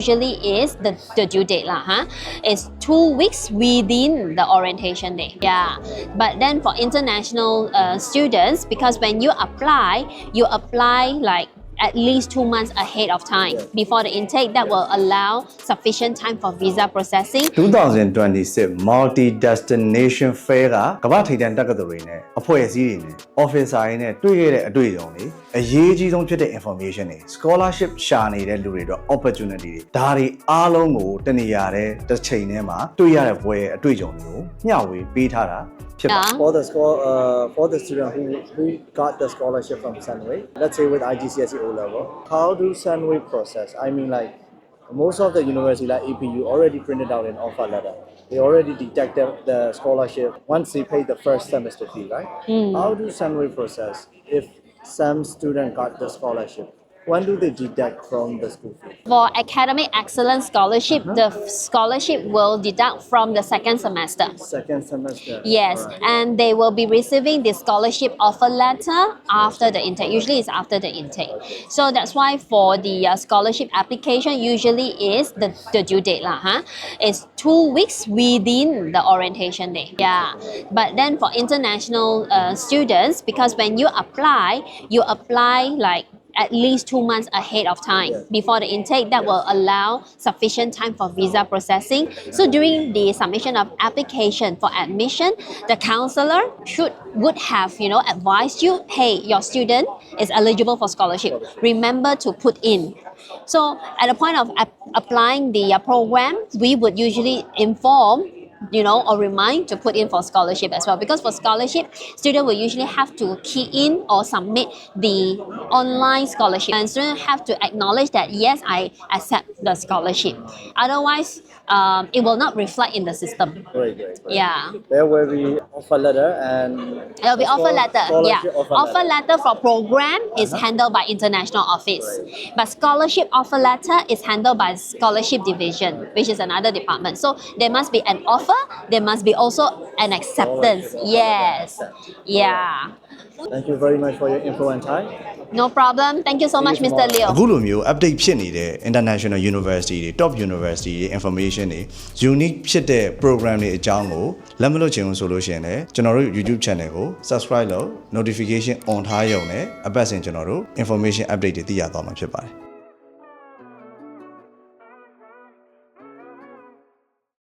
Usually is the due date lah, It's 2 weeks within the orientation day. Yeah, but then for international students, because when you apply like at least 2 months ahead of time before the intake. That will allow sufficient time for visa processing. 2026 Multi-Destination Fair ကကမ္ဘာထိပ်တန်းတက္ကသိုလ်တွေနဲ့အဖွဲ့အစည်းတွေနဲ့ officer တွေနဲ့တွေ့ခဲ့တဲ့အတွေ့အကြုံတွေအရေးကြီးဆုံးဖြစ်တဲ့ information တွေ scholarship ရှာနေတဲ့လူတွေအတွက် opportunity တွေဒါတွေအားလုံးကိုတနေရာတဲ့တစ်ချိန်ထဲမှာတွေ့ရတဲ့ဘွဲအတွေ့အကြုံတွေကိုမျှဝေပေးထားတာFor the student who got the scholarship from Sunway, let's say with IGCSE O level, how do Sunway process? I mean, like most of the university like APU already printed out an offer letter. They already detected the scholarship once they paid the first semester fee, right? How do Sunway process if some student got the scholarship? When do they deduct from the school fee? For academic excellence scholarship, the scholarship will deduct from the second semester. Second semester. Yes, right. and they will be receiving the scholarship offer letter after the intake. Usually it's after the intake. So that's why for the scholarship application, usually is the due date lah, It's 2 weeks within the orientation day. Yeah, but then for international students, because when you apply like at least 2 months ahead of time before the intake. That will allow sufficient time for visa processing. So during the submission of application for admission, the counselor would have advised you, hey, your student is eligible for scholarship. Remember to put in. So at the point of applying the program, we would usually inform or remind to put in for scholarship as well. Because for scholarship, student will usually have to key in or submit the online scholarship. And student have to acknowledge that, yes, I accept the scholarship. Otherwise, it will not reflect in the system. Great. Yeah. There will be offer letter and... There will be offer letter. Yeah. Offer letter for program is handled by international office. Right. But scholarship offer letter is handled by scholarship division, which is another department. So there must be an offer. There must be also an acceptance. Yes. Yeah. Thank you very much for your info and time. No problem. Thank you so much, Mr. Leo. အခုလိုမျိုး update ဖြစ်နေတဲ့ international university တွေ top university တွေ information တွေ unique ဖြစ်တဲ့ program တွေအကြောင်းကိုလက်မလွတ်ချင်ဘူးဆိုလို့ရှိရင်လည်းကျွန်တော်တို့ YouTube channel ကို subscribe လုပ် notification on ထားရုံနဲ့အပတ်စဉ်ကျွန်တော်တို့ information update တွေသိရသွားမှာဖြစ်ပါတယ်